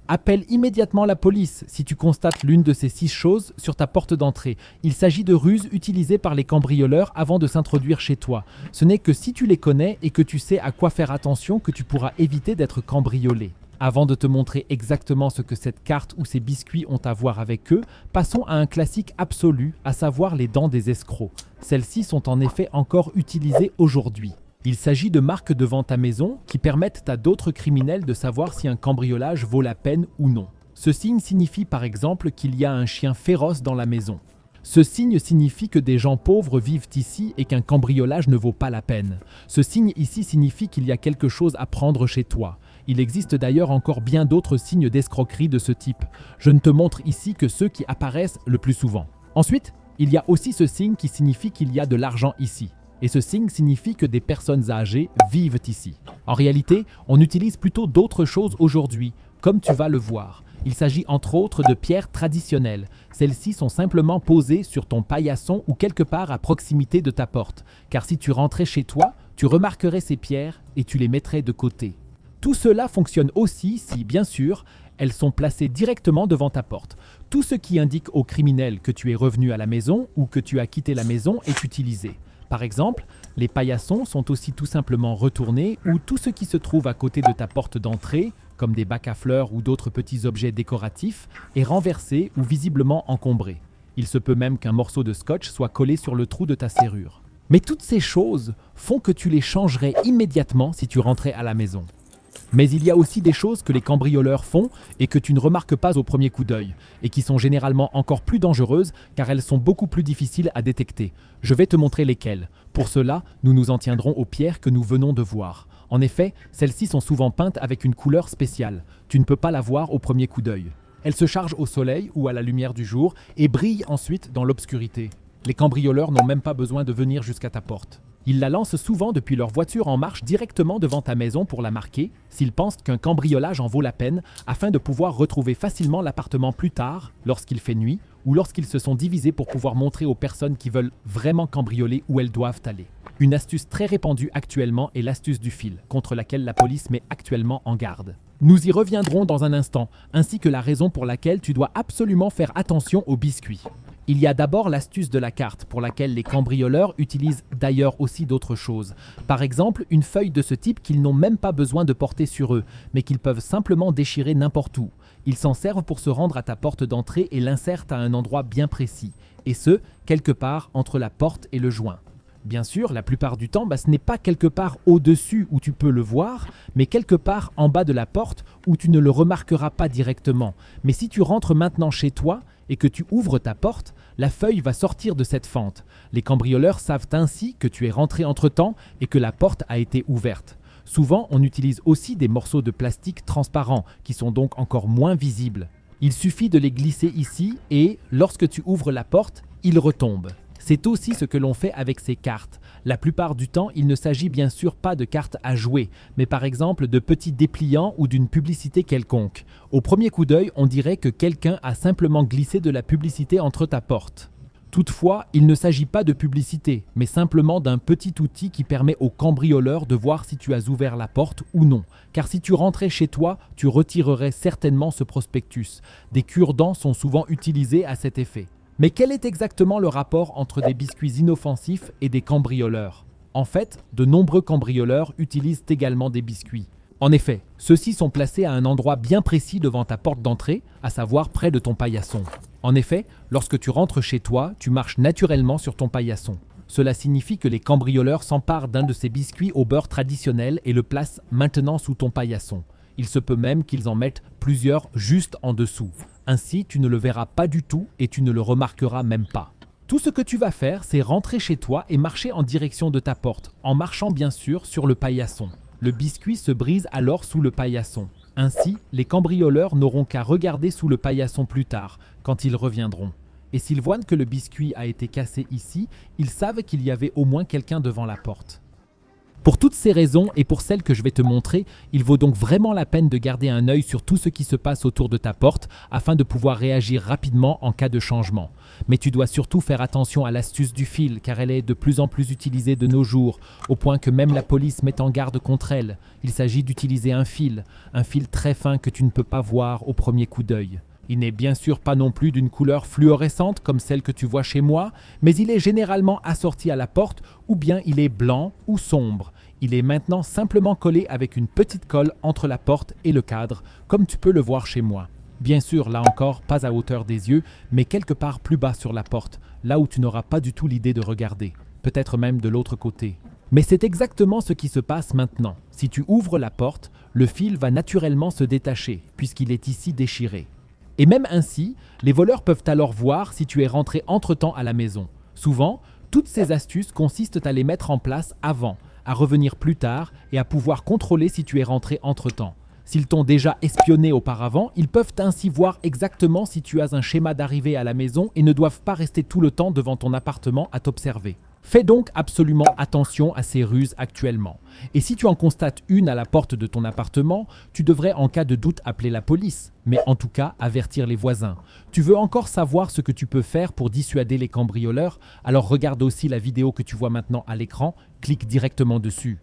Appelle immédiatement la police si tu constates l'une de ces 6 choses sur ta porte d'entrée. Il s'agit de ruses utilisées par les cambrioleurs avant de s'introduire chez toi. Ce n'est que si tu les connais et que tu sais à quoi faire attention que tu pourras éviter d'être cambriolé. Avant de te montrer exactement ce que cette carte ou ces biscuits ont à voir avec eux, passons à un classique absolu, à savoir les dents des escrocs. Celles-ci sont en effet encore utilisées aujourd'hui. Il s'agit de marques devant ta maison qui permettent à d'autres criminels de savoir si un cambriolage vaut la peine ou non. Ce signe signifie par exemple qu'il y a un chien féroce dans la maison. Ce signe signifie que des gens pauvres vivent ici et qu'un cambriolage ne vaut pas la peine. Ce signe ici signifie qu'il y a quelque chose à prendre chez toi. Il existe d'ailleurs encore bien d'autres signes d'escroquerie de ce type. Je ne te montre ici que ceux qui apparaissent le plus souvent. Ensuite, il y a aussi ce signe qui signifie qu'il y a de l'argent ici. Et ce signe signifie que des personnes âgées vivent ici. En réalité, on utilise plutôt d'autres choses aujourd'hui, comme tu vas le voir. Il s'agit entre autres de pierres traditionnelles. Celles-ci sont simplement posées sur ton paillasson ou quelque part à proximité de ta porte. Car si tu rentrais chez toi, tu remarquerais ces pierres et tu les mettrais de côté. Tout cela fonctionne aussi si, bien sûr, elles sont placées directement devant ta porte. Tout ce qui indique aux criminels que tu es revenu à la maison ou que tu as quitté la maison est utilisé. Par exemple, les paillassons sont aussi tout simplement retournés ou tout ce qui se trouve à côté de ta porte d'entrée, comme des bacs à fleurs ou d'autres petits objets décoratifs, est renversé ou visiblement encombré. Il se peut même qu'un morceau de scotch soit collé sur le trou de ta serrure. Mais toutes ces choses font que tu les changerais immédiatement si tu rentrais à la maison. Mais il y a aussi des choses que les cambrioleurs font et que tu ne remarques pas au premier coup d'œil, et qui sont généralement encore plus dangereuses car elles sont beaucoup plus difficiles à détecter. Je vais te montrer lesquelles. Pour cela, nous nous en tiendrons aux pierres que nous venons de voir. En effet, celles-ci sont souvent peintes avec une couleur spéciale. Tu ne peux pas la voir au premier coup d'œil. Elles se chargent au soleil ou à la lumière du jour et brillent ensuite dans l'obscurité. Les cambrioleurs n'ont même pas besoin de venir jusqu'à ta porte. Ils la lancent souvent depuis leur voiture en marche directement devant ta maison pour la marquer, s'ils pensent qu'un cambriolage en vaut la peine, afin de pouvoir retrouver facilement l'appartement plus tard, lorsqu'il fait nuit, ou lorsqu'ils se sont divisés pour pouvoir montrer aux personnes qui veulent vraiment cambrioler où elles doivent aller. Une astuce très répandue actuellement est l'astuce du fil, contre laquelle la police met actuellement en garde. Nous y reviendrons dans un instant, ainsi que la raison pour laquelle tu dois absolument faire attention aux biscuits. Il y a d'abord l'astuce de la carte, pour laquelle les cambrioleurs utilisent d'ailleurs aussi d'autres choses. Par exemple, une feuille de ce type qu'ils n'ont même pas besoin de porter sur eux, mais qu'ils peuvent simplement déchirer n'importe où. Ils s'en servent pour se rendre à ta porte d'entrée et l'insertent à un endroit bien précis, et ce, quelque part entre la porte et le joint. Bien sûr, la plupart du temps, ce n'est pas quelque part au-dessus où tu peux le voir, mais quelque part en bas de la porte où tu ne le remarqueras pas directement. Mais si tu rentres maintenant chez toi et que tu ouvres ta porte, la feuille va sortir de cette fente. Les cambrioleurs savent ainsi que tu es rentré entre-temps et que la porte a été ouverte. Souvent, on utilise aussi des morceaux de plastique transparents qui sont donc encore moins visibles. Il suffit de les glisser ici et, lorsque tu ouvres la porte, ils retombent. C'est aussi ce que l'on fait avec ces cartes. La plupart du temps, il ne s'agit bien sûr pas de cartes à jouer, mais par exemple de petits dépliants ou d'une publicité quelconque. Au premier coup d'œil, on dirait que quelqu'un a simplement glissé de la publicité entre ta porte. Toutefois, il ne s'agit pas de publicité, mais simplement d'un petit outil qui permet aux cambrioleurs de voir si tu as ouvert la porte ou non. Car si tu rentrais chez toi, tu retirerais certainement ce prospectus. Des cure-dents sont souvent utilisés à cet effet. Mais quel est exactement le rapport entre des biscuits inoffensifs et des cambrioleurs ? En fait, de nombreux cambrioleurs utilisent également des biscuits. En effet, ceux-ci sont placés à un endroit bien précis devant ta porte d'entrée, à savoir près de ton paillasson. En effet, lorsque tu rentres chez toi, tu marches naturellement sur ton paillasson. Cela signifie que les cambrioleurs s'emparent d'un de ces biscuits au beurre traditionnel et le placent maintenant sous ton paillasson. Il se peut même qu'ils en mettent plusieurs juste en dessous. Ainsi, tu ne le verras pas du tout et tu ne le remarqueras même pas. Tout ce que tu vas faire, c'est rentrer chez toi et marcher en direction de ta porte, en marchant bien sûr sur le paillasson. Le biscuit se brise alors sous le paillasson. Ainsi, les cambrioleurs n'auront qu'à regarder sous le paillasson plus tard, quand ils reviendront. Et s'ils voient que le biscuit a été cassé ici, ils savent qu'il y avait au moins quelqu'un devant la porte. Pour toutes ces raisons et pour celles que je vais te montrer, il vaut donc vraiment la peine de garder un œil sur tout ce qui se passe autour de ta porte afin de pouvoir réagir rapidement en cas de changement. Mais tu dois surtout faire attention à l'astuce du fil car elle est de plus en plus utilisée de nos jours, au point que même la police met en garde contre elle. Il s'agit d'utiliser un fil très fin que tu ne peux pas voir au premier coup d'œil. Il n'est bien sûr pas non plus d'une couleur fluorescente comme celle que tu vois chez moi, mais il est généralement assorti à la porte ou bien il est blanc ou sombre. Il est maintenant simplement collé avec une petite colle entre la porte et le cadre, comme tu peux le voir chez moi. Bien sûr, là encore, pas à hauteur des yeux, mais quelque part plus bas sur la porte, là où tu n'auras pas du tout l'idée de regarder, peut-être même de l'autre côté. Mais c'est exactement ce qui se passe maintenant. Si tu ouvres la porte, le fil va naturellement se détacher, puisqu'il est ici déchiré. Et même ainsi, les voleurs peuvent alors voir si tu es rentré entre-temps à la maison. Souvent, toutes ces astuces consistent à les mettre en place avant, à revenir plus tard et à pouvoir contrôler si tu es rentré entre-temps. S'ils t'ont déjà espionné auparavant, ils peuvent ainsi voir exactement si tu as un schéma d'arrivée à la maison et ne doivent pas rester tout le temps devant ton appartement à t'observer. Fais donc absolument attention à ces ruses actuellement. Et si tu en constates une à la porte de ton appartement, tu devrais en cas de doute appeler la police, mais en tout cas avertir les voisins. Tu veux encore savoir ce que tu peux faire pour dissuader les cambrioleurs? Alors regarde aussi la vidéo que tu vois maintenant à l'écran, clique directement dessus.